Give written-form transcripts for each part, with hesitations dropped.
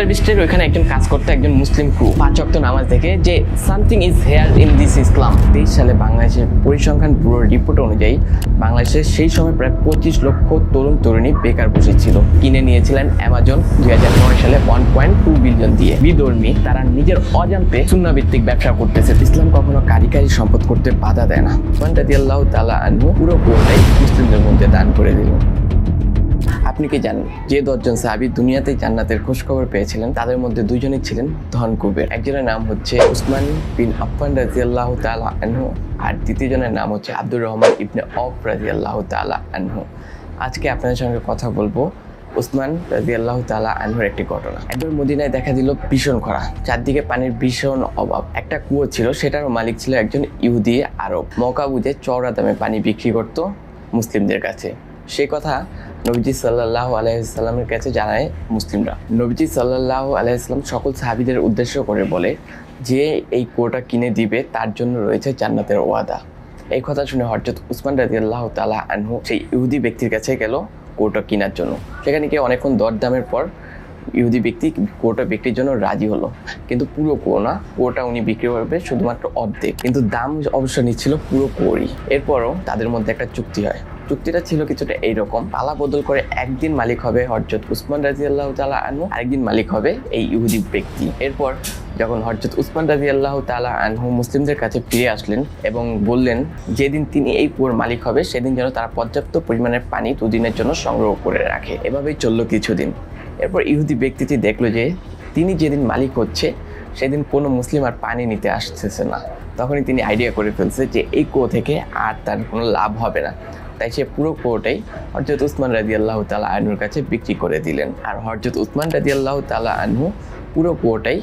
Mister বিস্টের ওইখানে একজন কাজ করতে একজন মুসলিম ক্রু 5 ওয়াক্ত নামাজ দেখে যে something is here in this Islam. 23 সালে বাংলাদেশের পরিসংখ্যান ব্যুরোর রিপোর্ট অনুযায়ী বাংলাদেশের সেই সময় প্রায় 25 লক্ষ তরুণ তরুণী বেকার বসেছিল। কিনে নিয়েছিলেন অ্যামাজন 2009 সালে 1.2 বিলিয়ন দিয়ে। বিধর্মী তারা নিজের অজান্তে সুন্নাহ ভিত্তিক ব্যবসা করতেছে। ইসলাম কখনো কারিগরি সম্পদ করতে বাধা দেয় না। উসমান রাদিয়াল্লাহু তাআলা আনহু পুরো কোটাই মুসলিমদের মধ্যে দান করে দিল। আপনি কি জানেন যে 10 জন সাহাবী দুনিয়াতে জান্নাতের খোঁজখবর পেয়েছিলেন তাদের মধ্যে 2 জনই ছিলেন ধন কুবের। একজনের নাম হচ্ছে উসমান বিন আফফান রাদিয়াল্লাহু তাআলা আনহু আর দ্বিতীয় জনের নাম হচ্ছে আব্দুর রহমান ইবনে আওফ রাদিয়াল্লাহু তাআলা আনহু। আজকে আপনাদের সঙ্গে কথা বলবো উসমান রাদিয়াল্লাহু তাআলা আনহুর একটি ঘটনা। একবার মদিনায় দেখা দিল ভীষণ খরা, চারদিকে পানির ভীষণ অভাব। একটা কুয়ো ছিল, সেটারও মালিক ছিল একজন ইহুদি আরব। মওকা বুঝে চওড়া দামে পানি বিক্রি করত মুসলিমদের কাছে। সেই কথা নবীজি সাল্লাল্লাহু আলাইহি সাল্লামের কাছে জানায় মুসলিমরা। নবীজি সাল্লাল্লাহু আলাইহি সাল্লাম সকল সাহাবীদের উদ্দেশ্য করে বলে যে এই কুয়োটা কিনে দিবে তার জন্য রয়েছে জান্নাতের ওয়াদা। এই কথা শুনে হযরত উসমান রাদিয়াল্লাহু তাআলা আনহু সেই ইহুদি ব্যক্তির কাছে গেল কুয়োটা কেনার জন্য। সেখানে গিয়ে অনেকক্ষণ দরদামের পর ইহুদি ব্যক্তি কুয়োটা বিক্রির জন্য রাজি হলো, কিন্তু পুরো কুয়ো না, কুয়োটা উনি বিক্রি করবে শুধুমাত্র অর্ধেক, কিন্তু দাম অবশ্য নিচ্ছিল পুরো কুয়োরই। এরপরও তাদের মধ্যে একটা চুক্তি হয়। চুক্তিটা ছিল কিছুটা এইরকম, পালা বদল করে একদিন মালিক হবে হযরত উসমান রাদিয়াল্লাহু তাআলা আনহু, আরেকদিন মালিক হবে এই ইহুদি ব্যক্তি। এরপর যখন হযরত উসমান রাদিয়াল্লাহু তাআলা আনহু মুসলিমদের কাছে ফিরে আসলেন এবং বললেন যেদিন তিনি এই কুয়োর মালিক হবে সেদিন যেন তারা পর্যাপ্ত পরিমাণের পানি দুদিনের জন্য সংগ্রহ করে রাখে। এভাবেই চললো কিছুদিন। এরপর ইহুদি ব্যক্তিটি দেখলো যে তিনি যেদিন মালিক হচ্ছে সেদিন কোনো মুসলিম আর পানি নিতে আসতেছে না। তখনই তিনি আইডিয়া করে ফেলছে যে এই কুয়ো থেকে আর তার কোনো লাভ হবে না। তাই সে পুরো কুয়োটাই হযরত উসমান রাদিয়াল্লাহু তাআলা আনহুর কাছে বিক্রি করে দিলেন। আর হযরত উসমান রাদিয়াল্লাহু তাআলা আনহু পুরো কুয়োটাই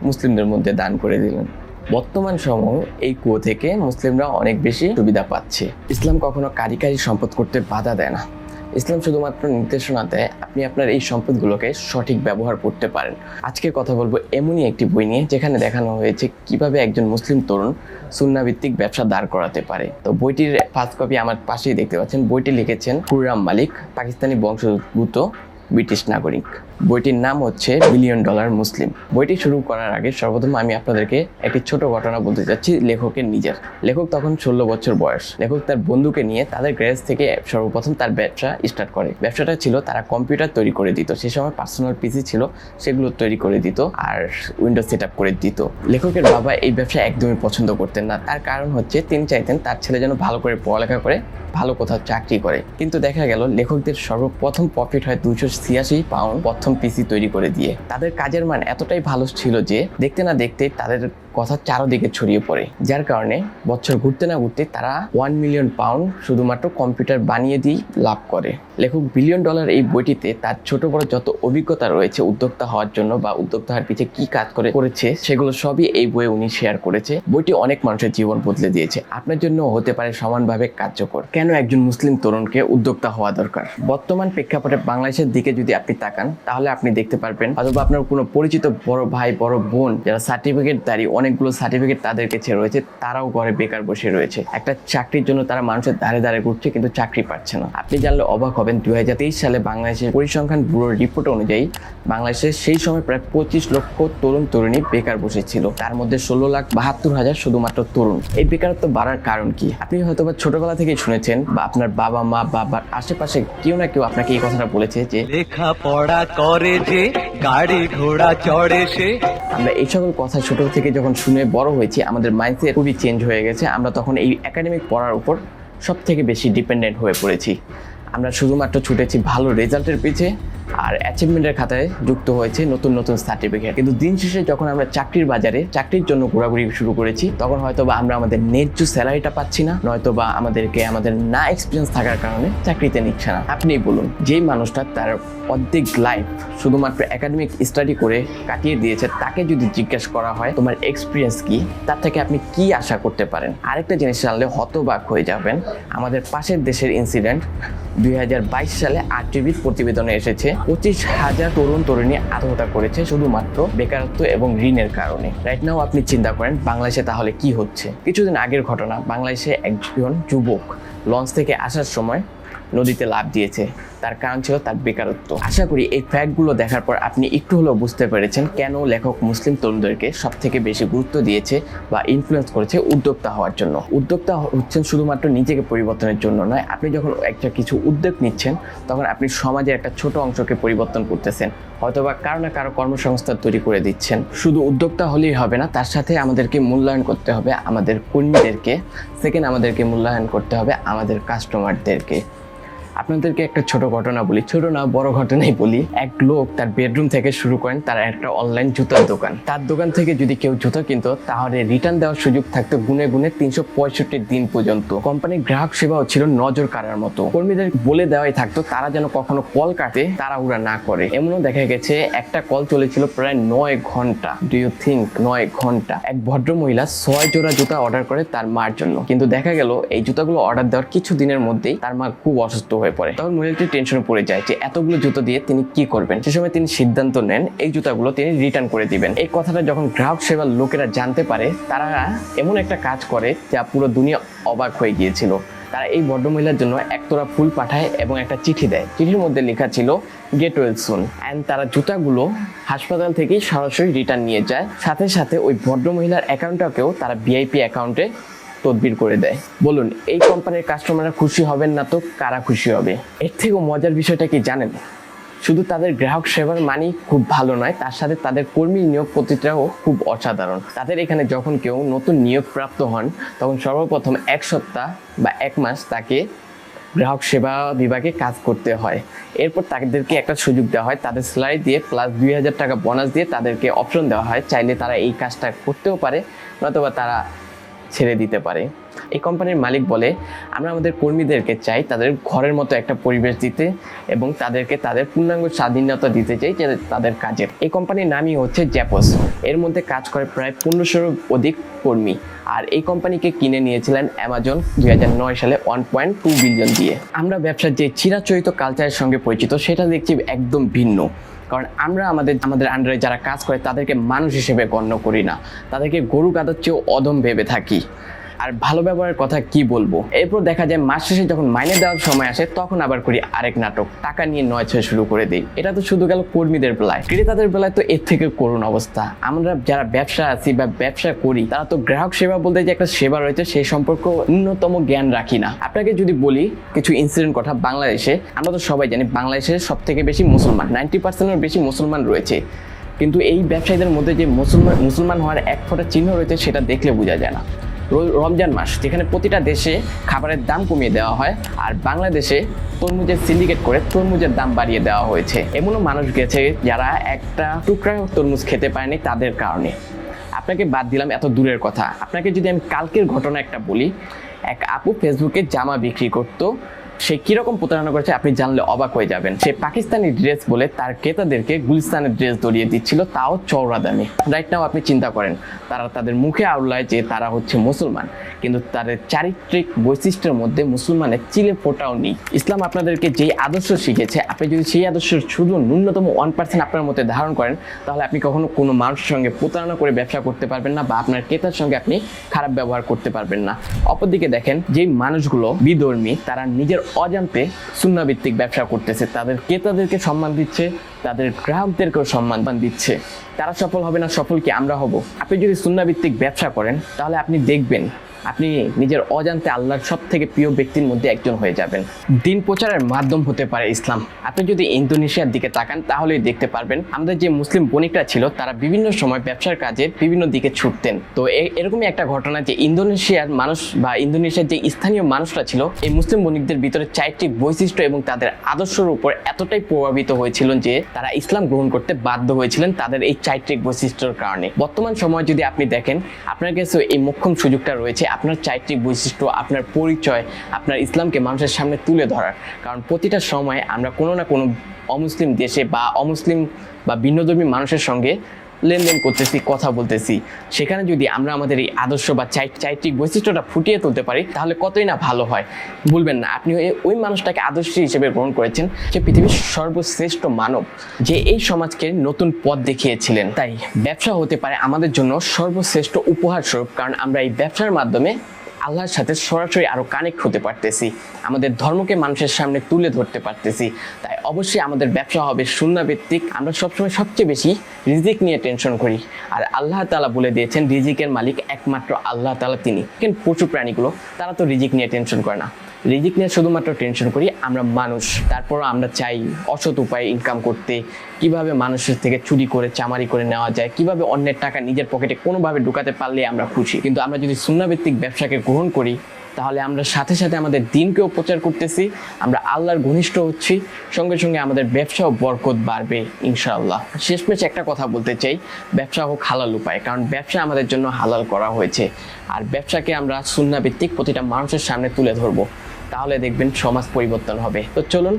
মুসলিমদের মধ্যে দান করে দিলেন। বর্তমান সময়ে এই কুয়ো থেকে মুসলিমরা অনেক বেশি সুবিধা পাচ্ছে। ইসলাম কখনো কারিগরি সম্পদ করতে বাধা দেয় না। ইসলাম শুধুমাত্র নির্দেশনা দেয় আপনি আপনার এই সম্পদগুলোকে সঠিক ব্যবহার করতে পারেন। আজকে কথা বলবো এমনই একটি বই নিয়ে যেখানে দেখানো হয়েছে কিভাবে একজন মুসলিম তরুণ সুন্নাহ ভিত্তিক ব্যবসা দাঁড় করাতে পারে। তো বইটির ফার্স্ট কপি আমার পাশেই দেখতে পাচ্ছেন। বইটি লিখেছেন খুররাম মালিক, পাকিস্তানি বংশোদ্ভূত ব্রিটিশ নাগরিক। বইটির নাম হচ্ছে বিলিয়ন ডলার মুসলিম। বইটি শুরু করার আগে সর্বপ্রথম আমি আপনাদেরকে একটি ছোট ঘটনা বলতে চাচ্ছি লেখকের নিজের। লেখক তখন 16 বছর বয়স। লেখক তার বন্ধুকে নিয়ে তাদের গ্যারেজ থেকে সর্বপ্রথম তার ব্যবসা স্টার্ট করে। ব্যবসাটা ছিল তারা কম্পিউটার তৈরি করে দিত। সে সময় পার্সোনাল পিসি ছিল, সেগুলো তৈরি করে দিত আর উইন্ডোজ সেট আপ করে দিত। লেখকের বাবা এই ব্যবসা একদমই পছন্দ করতেন না। তার কারণ হচ্ছে তিনি চাইতেন তার ছেলে যেন ভালো করে পড়ালেখা করে ভালো কোথাও চাকরি করে। কিন্তু দেখা গেল লেখকদের সর্বপ্রথম প্রফিট হয় 286 পাউন্ড প্রথম পিসি তৈরি করে দিয়ে। তাদের কাজের মান এতটাই ভালো ছিল যে দেখতে না দেখতে তাদের কথা চারদিকে ছড়িয়ে পড়ে, যার কারণে বছর ঘুরতে না ঘুরতে তারা 1 মিলিয়ন পাউন্ড শুধুমাত্র কম্পিউটার বানিয়ে দিয়ে লাভ করে। লেখক বিলিয়ন ডলার এই বইটিতে তার ছোট বড় যত অভিজ্ঞতা রয়েছে উদ্যোক্তা হওয়ার জন্য বা উদ্যোক্তা হওয়ার পিছিয়ে কি কাজ করেছে সেগুলো সবই এই বইয়ে উনি শেয়ার করেছে। বইটি অনেক মানুষের জীবন বদলে দিয়েছে। আপনার জন্য হতে পারে সমানভাবে কার্যকর। কেন একজন মুসলিম তরুণকে উদ্যোক্তা হওয়া দরকার? বর্তমান প্রেক্ষাপটে বাংলাদেশের দিকে যদি আপনি তাকান তাহলে আপনি দেখতে পারবেন অথবা আপনার কোনো পরিচিত বড় ভাই বড় বোন যারা সার্টিফিকেটধারী, অনেকগুলো সার্টিফিকেট তাদের কাছে রয়েছে, তারাও ঘরে বেকার বসে রয়েছে। একটা চাকরির জন্য তারা মানুষের ধারে ধারে ঘুরছে কিন্তু চাকরি পাচ্ছে না। আপনি জানলে অবাক হবেন 2023 সালে বাংলাদেশের পরিসংখ্যান ব্যুরোর রিপোর্ট অনুযায়ী বাংলাদেশের সেই সময় প্রায় 25 লক্ষ তরুণ তরুণী বেকার বসেছিল। তার মধ্যে 16,72,000 শুধুমাত্র তরুণ। এই বেকারত্ব বাড়ার কারণ কি? আপনি হয়তোবা ছোটবেলা থেকেই শুনেছেন বা আপনার বাবা মা বাবার আশেপাশে কেউ না কেউ আপনাকে এই কথাটা বলেছে যে লেখাপড়া করে যে গাড়ি ঘোড়া চড়ে সে। আমরা এই সকল কথা ছোট থেকে যখন শুনে বড় হয়েছি আমাদের মাইন্ডসেট খুবই চেঞ্জ হয়ে গেছে। আমরা তখন এই একাডেমিক পড়ার উপর সব থেকে বেশি ডিপেন্ডেন্ট হয়ে পড়েছি। আমরা শুধুমাত্র ছুটেছি ভালো রেজাল্টের পিছে আর অ্যাচিভমেন্টের খাতায় যুক্ত হয়েছে নতুন নতুন সার্টিফিকেট। কিন্তু দিন শেষে যখন আমরা চাকরির বাজারে চাকরির জন্য ঘোরাঘুরি শুরু করেছি তখন হয়তো বা আমরা আমাদের ন্যায্য স্যালারিটা পাচ্ছি না, নয়তো বা আমাদেরকে আমাদের না এক্সপিরিয়েন্স থাকার কারণে চাকরিতে নিচ্ছে না। আপনিই বলুন, যেই মানুষটা তার অর্ধেক লাইফ শুধুমাত্র একাডেমিক স্টাডি করে কাটিয়ে দিয়েছে তাকে যদি জিজ্ঞেস করা হয় তোমার এক্সপিরিয়েন্স কি, তার থেকে আপনি কি আশা করতে পারেন? আরেকটা জিনিস জানলে হতবাক হয়ে যাবেন। আমাদের পাশের দেশের ইনসিডেন্ট 2022 সালে আরটিভির প্রতিবেদনে এসেছে 25,000 তরুণ তরুণী আত্মহত্যা করেছে শুধুমাত্র বেকারত্ব এবং ঋণের কারণে। রাইট নাও আপনি চিন্তা করেন বাংলাদেশে তাহলে কি হচ্ছে। কিছুদিন আগের ঘটনা, বাংলাদেশে একজন যুবক লঞ্চ থেকে আসার সময় নদীতে লাফ দিয়েছে, তার কারণ ছিল তার বেকারত্ব। আশা করি এই ফ্যাক্টগুলো দেখার পর আপনি একটু হলেও বুঝতে পেরেছেন কেন লেখক মুসলিম তরুণদেরকে সব থেকে বেশি গুরুত্ব দিয়েছে বা ইনফ্লুয়েন্স করেছে উদ্যোক্তা হওয়ার জন্য। উদ্যোক্তা হচ্ছেন শুধুমাত্র নিজেকে পরিবর্তনের জন্য নয়, আপনি যখন একটা কিছু উদ্যোগ নিচ্ছেন তখন আপনি সমাজের একটা ছোট অংশকে পরিবর্তন করতেছেন, হয়তোবা কারো না কারো কর্মসংস্থান তৈরি করে দিচ্ছেন। শুধু উদ্যোক্তা হলেই হবে না, তার সাথে আমাদেরকে মূল্যায়ন করতে হবে আমাদের কর্মীদেরকে, সেকেন্ড আমাদেরকে মূল্যায়ন করতে হবে আমাদের কাস্টমারদেরকে। আপনাদেরকে একটা ছোট ঘটনা বলি, ছোট না বড় ঘটনাই বলি। এক লোক তার বেডরুম থেকে শুরু করেন তার একটা অনলাইন জুতার দোকান। তার দোকান থেকে যদি কেউ জুতা কিনতো তাহলে রিটার্ন দেওয়ার সুযোগ থাকতো গুনে গুনে 365 দিন পর্যন্ত। কোম্পানির গ্রাহক সেবাও ছিল নজর কাড়ার মতো। কর্মীদের বলে দেওয়াই থাকতো তারা যেন কখনো কল কাটে তাড়াহুড়া না করে। এমনও দেখা গেছে একটা কল চলেছিল প্রায় 9 ঘন্টা। ডু ইউ থিঙ্ক 9 ঘন্টা? এক ভদ্র মহিলা 6 জোড়া জুতা অর্ডার করে তার মার জন্য, কিন্তু দেখা গেল এই জুতাগুলো অর্ডার দেওয়ার কিছু দিনের মধ্যেই তার মা খুব অসুস্থ হয়ে পড়ে। তখন মহিলাটি টেনশনে পড়ে যায় যে এতগুলো জুতো দিয়ে তিনি কি করবেন। সে সময় তিনি সিদ্ধান্ত নেন এই জুতাগুলো তিনি রিটার্ন করে দিবেন। এই কথাটা যখন গ্রাহক সেবার লোকেরা জানতে পারে, তারা এমন একটা কাজ করে যা পুরো দুনিয়া অবাক হয়ে গিয়েছিল। তারা এই ভদ্রমহিলার জন্য একতোড়া ফুল পাঠায় এবং একটা চিঠি দেয়। চিঠির মধ্যে লেখা ছিল গেট ওয়েল সুন। অ্যান্ড তারা জুতাগুলো হাসপাতাল থেকেই সরাসরি রিটার্ন নিয়ে যায়। সাথে সাথে ওই ভদ্রমহিলার অ্যাকাউন্টটাকেও তারা ভিআইপি অ্যাকাউন্টে তদবির করে দেয়। বলুন এই কোম্পানির কাস্টমাররা খুশি হবেন না তো কারা খুশি হবে? এর থেকেও মজার বিষয়টা কি জানেন? শুধু তাদের গ্রাহক সেবার মানই খুব ভালো নয়, তার সাথে তাদের কর্মী নিয়োগ প্রতিটাও খুব অসাধারণ। তাদের এখানে যখন কেউ নতুন নিয়োগপ্রাপ্ত হন তখন সর্বপ্রথম 1 সপ্তাহ বা 1 মাস তাকে গ্রাহক সেবা বিভাগে কাজ করতে হয়। এরপর তাদেরকে একটা সুযোগ দেওয়া হয়, তাদের স্যালারি দিয়ে প্লাস 2000 টাকা বোনাস দিয়ে তাদেরকে অপশন দেওয়া হয়, চাইলে তারা এই কাজটা করতেও পারে নয়তোবা তারা ছেড়ে দিতে পারে। এই কোম্পানির মালিক বলে আমরা আমাদের কর্মীদেরকে চাই তাদের ঘরের মতো একটা পরিবেশ দিতে এবং তাদেরকে তাদের পূর্ণাঙ্গ স্বাধীনতা দিতে চাই যে তাদের কাজের। এই কোম্পানির নামই হচ্ছে জ্যাপস। এর মধ্যে কাজ করে প্রায় 1500-এর অধিক কর্মী। আর এই কোম্পানিকে কিনে নিয়েছিলেন অ্যামাজন 2009 সালে 1.2 বিলিয়ন দিয়ে। আমরা ব্যবসার যে চিরাচরিত কালচারের সঙ্গে পরিচিত সেটা দেখছি একদম ভিন্ন। কারণ আমরা আমাদের আন্ডারে যারা কাজ করে তাদেরকে মানুষ হিসেবে গণ্য করি না, তাদেরকে গরু গাদার চেয়েও অদম ভেবে থাকি। আর ভালো ব্যবহারের কথা কি বলবো। এরপর দেখা যায় মাস শেষে যখন মাইনে দেওয়ার সময় আসে তখন আবার করি আরেক নাটক, টাকা নিয়ে নয় ছয় শুরু করে দিই। এটা তো শুধু গেল কর্মীদের বেলায়, ক্রেতাদের বেলায় তো এর থেকে করুণ অবস্থা। আমরা যারা ব্যবসা আছি বা ব্যবসা করি তারা তো গ্রাহক সেবা বলতে যে একটা সেবা রয়েছে সেই সম্পর্ক ন্যূনতম জ্ঞান রাখি না। আপনাকে যদি বলি কিছু ইনসিডেন্ট কথা, বাংলাদেশে আমরা তো সবাই জানি বাংলাদেশে সব থেকে বেশি মুসলমান, 90%-এর বেশি মুসলমান রয়েছে। কিন্তু এই ব্যবসায়ীদের মধ্যে যে মুসলমান হওয়ার এক ফোঁটা চিহ্ন রয়েছে সেটা দেখলে বোঝা যায় না। রমজান মাস যেখানে প্রতিটা দেশে খাবারের দাম কমিয়ে দেওয়া হয়, আর বাংলাদেশে তরমুজের সিন্ডিকেট করে তরমুজের দাম বাড়িয়ে দেওয়া হয়েছে। এমনও মানুষ গেছে যারা একটা টুকরা তরমুজ খেতে পারেনি তাদের কারণে। আপনাকে বাদ দিলাম এত দূরের কথা, আপনাকে যদি আমি কালকের ঘটনা একটা বলি। এক আপু ফেসবুকে জামা বিক্রি করতো, সে কিরকম প্রতারণা করেছে আপনি জানলে অবাক হয়ে যাবেন। সে পাকিস্তানি ড্রেস বলে তার ক্রেতাদেরকে গুলিস্তানের ড্রেস ধরিয়ে দিচ্ছিল, তাও চওড়া দামে। রাইট নাও আপনি চিন্তা করেন, তারা তাদের মুখে আওলায় যে তারা হচ্ছে মুসলমান, কিন্তু তাদের চারিত্রিক বৈশিষ্ট্যের মধ্যে মুসলমানের চিলে ফোটাও নেই। ইসলাম আপনাদেরকে যেই আদর্শ শিখেছে, আপনি যদি সেই আদর্শের শুধু ন্যূনতম 1% আপনার মধ্যে ধারণ করেন তাহলে আপনি কখনো কোনো মানুষের সঙ্গে প্রতারণা করে ব্যবসা করতে পারবেন না বা আপনার ক্রেতার সঙ্গে আপনি খারাপ ব্যবহার করতে পারবেন না। অপরদিকে দেখেন যেই মানুষগুলো বিধর্মী তারা নিজের অজান্তে সুন্নাভিত্তিক ব্যবসা করতেছে, তাদের ক্রেতাদেরকে সম্মান দিচ্ছে, তাদের গ্রাহকদেরকেও সম্মান দিচ্ছে। তারা সফল হবে না, সফল কি আমরা হব? আপনি যদি সুন্নাভিত্তিক ব্যবসা করেন তাহলে আপনি দেখবেন আপনি নিজের অজান্তে আল্লাহর সব থেকে প্রিয় ব্যক্তির মধ্যে একজন হয়ে যাবেন। দিন প্রচারের মাধ্যম হতে পারে ইসলাম। আপনি যদি ইন্দোনেশিয়ার দিকে তাকান তাহলেই দেখতে পারবেন আমাদের যে মুসলিম বণিকরা ছিল তারা বিভিন্ন সময় ব্যবসার কাজে বিভিন্ন দিকে ছুটতেন। তো এরকমই একটা ঘটনা যে ইন্দোনেশিয়ার মানুষ বা ইন্দোনেশিয়ার যে স্থানীয় মানুষরা ছিল এই মুসলিম বণিকদের ভিতরে চারিত্রিক বৈশিষ্ট্য এবং তাদের আদর্শের উপর এতটাই প্রভাবিত হয়েছিলেন যে তারা ইসলাম গ্রহণ করতে বাধ্য হয়েছিলেন তাদের এই চারিত্রিক বৈশিষ্ট্যের কারণে। বর্তমান সময় যদি আপনি দেখেন আপনার কাছে এই মোক্ষম সুযোগটা রয়েছে আপনার চারিত্রিক বৈশিষ্ট্য, আপনার পরিচয়, আপনার ইসলামকে মানুষের সামনে তুলে ধরার। কারণ প্রতিটা সময় আমরা কোনো না কোনো অমুসলিম দেশে বা অমুসলিম বা ভিন্নধর্মী মানুষের সঙ্গে লেনদেন করতেছি, কথা বলতেছি। সেখানে যদি আমরা আমাদের এই আদর্শ বা চারিত্রিক বৈশিষ্ট্যটা ফুটিয়ে তুলতে পারি তাহলে কতই না ভালো হয়। বলবেন না আপনি ওই মানুষটাকে আদর্শ হিসেবে গ্রহণ করেছেন, সে পৃথিবীর সর্বশ্রেষ্ঠ মানব যে এই সমাজকে নতুন পথ দেখিয়েছিলেন। তাই ব্যবসা হতে পারে আমাদের জন্য সর্বশ্রেষ্ঠ উপহার স্বরূপ, কারণ আমরা এই ব্যবসার মাধ্যমে আল্লাহর সাথে সরাসরি আরো কানেক্ট হতে পারতেছি, আমাদের ধর্মকে মানুষের সামনে তুলে ধরতে পারতেছি। তাই অবশ্যই আমাদের ব্যবসা হবে সুন্নাহ ভিত্তিক। আমরা সবসময় সবচেয়ে বেশি রিজিক নিয়ে টেনশন করি, আর আল্লাহ তাআলা বলে দিয়েছেন রিজিকের মালিক একমাত্র আল্লাহ তাআলা তিনি। কিন্তু পশু প্রাণীগুলো তারা তো রিজিক নিয়ে টেনশন করে না, রিজিক নিয়ে শুধুমাত্র টেনশন করি আমরা মানুষ। তারপরও আমরা চাই অসৎ উপায়ে ইনকাম করতে, কিভাবে মানুষের থেকে চুরি করে চামারি করে নেওয়া যায়, কিভাবে অন্যের টাকা নিজের পকেটে কোনোভাবে ঢুকাতে পারলে আমরা খুশি। কিন্তু আমরা যদি সুন্নাহ ভিত্তিক ব্যবসাকে গ্রহণ করি তাহলে আমরা সাথে সাথে আমাদের দিনকেও প্রচার করতেছি, আমরা আল্লাহর ঘনিষ্ঠ হচ্ছি, সঙ্গে সঙ্গে আমাদের ব্যবসাও বরকত বাড়বে ইনশাআল্লাহ। শেষমেশ একটা কথা বলতে চাই, ব্যবসা হোক হালাল উপায়, কারণ ব্যবসা আমাদের জন্য হালাল করা হয়েছে। আর ব্যবসাকে আমরা সুন্নাহ ভিত্তিক প্রতিটা মানুষের সামনে তুলে ধরবো, তাহলে দেখবেন সমাজ পরিবর্তন হবে। তো চলুন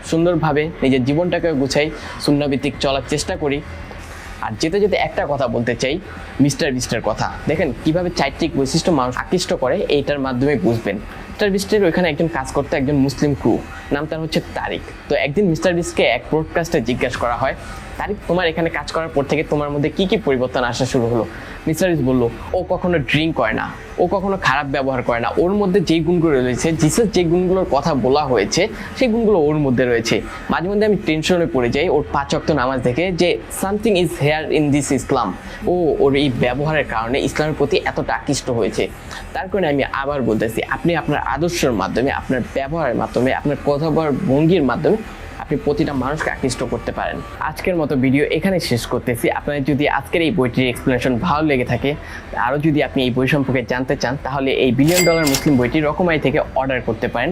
সুন্দরভাবে নিজের জীবনটাকে গুছাই, সুন্নাহ ভিত্তিক চলার চেষ্টা করি। আর যেতে যেতে একটা কথা বলতে চাই, মিস্টার বিস্টের কথা। দেখেন কিভাবে চারিত্রিক বৈশিষ্ট্য মানুষ আকৃষ্ট করে, এইটার মাধ্যমে বুঝবেন। মিস্টার বিস্টের ওইখানে একজন কাজ করতে একজন মুসলিম ক্রু, নাম তার হচ্ছে তারিক। তো একদিন মিস্টার বিস্টকে এক ব্রডকাস্টে জিজ্ঞাসা করা হয়, তারিক তোমার এখানে কাজ করার পর থেকে তোমার মধ্যে কি কি পরিবর্তন আসা শুরু হলো? মিস্টার বিস্ট বলল, ও কখনো ড্রিঙ্ক করে না, ও কখনো খারাপ ব্যবহার করে না, ওর মধ্যে যেই গুণগুলো রয়েছে, জিসাস যে গুণগুলোর কথা বলা হয়েছে সেই গুণগুলো ওর মধ্যে রয়েছে। মাঝে মধ্যে আমি টেনশনে পড়ে যাই ওর 5 ওয়াক্ত নামাজ দেখে, যে something is here in this Islam. ওর এই ব্যবহারের কারণে ইসলামের প্রতি এতটা আকৃষ্ট হয়েছে। তার কারণে আমি আবার বলতেছি, আপনি আপনার আদর্শের মাধ্যমে, আপনার ব্যবহারের মাধ্যমে, আপনার কথা বলার ভঙ্গির মাধ্যমে আপনি প্রতিটা মানুষকে আকৃষ্ট করতে পারেন। আজকের মতো ভিডিও এখানে শেষ করতেছি। আপনাদের যদি আজকের এই বইটির এক্সপ্লেনেশন ভালো লেগে থাকে, আরও যদি আপনি এই বই সম্পর্কে জানতে চান, তাহলে এই $1 বিলিয়ন মুসলিম বইটি রকমারি থেকে অর্ডার করতে পারেন।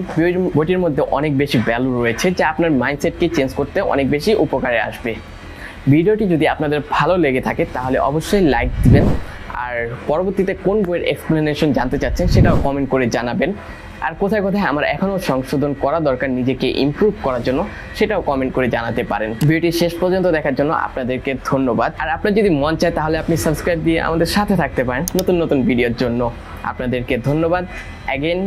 বইটির মধ্যে অনেক বেশি ভ্যালু রয়েছে, যা আপনার মাইন্ডসেটকে চেঞ্জ করতে অনেক বেশি উপকারে আসবে। ভিডিওটি যদি আপনাদের ভালো লেগে থাকে তাহলে অবশ্যই লাইক দিবেন, আর পরবর্তীতে কোন বইয়ের এক্সপ্লেনেশন জানতে চাচ্ছেন সেটাও কমেন্ট করে জানাবেন। আর কোথায় কোথায় আমার এখনও সংশোধন করা দরকার নিজেকে ইমপ্রুভ করার জন্য, সেটাও কমেন্ট করে জানাতে পারেন। ভিডিওটি শেষ পর্যন্ত দেখার জন্য আপনাদেরকে ধন্যবাদ। আর আপনার যদি মন চায় তাহলে আপনি সাবস্ক্রাইব দিয়ে আমাদের সাথে থাকতে পারেন নতুন নতুন ভিডিওর জন্য। আপনাদেরকে ধন্যবাদ অ্যাগেন।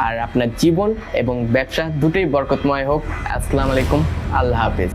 আর আপনার জীবন এবং ব্যবসা দুটোই বরকতময় হোক। আসসালামু আলাইকুম, আল্লাহ হাফেজ।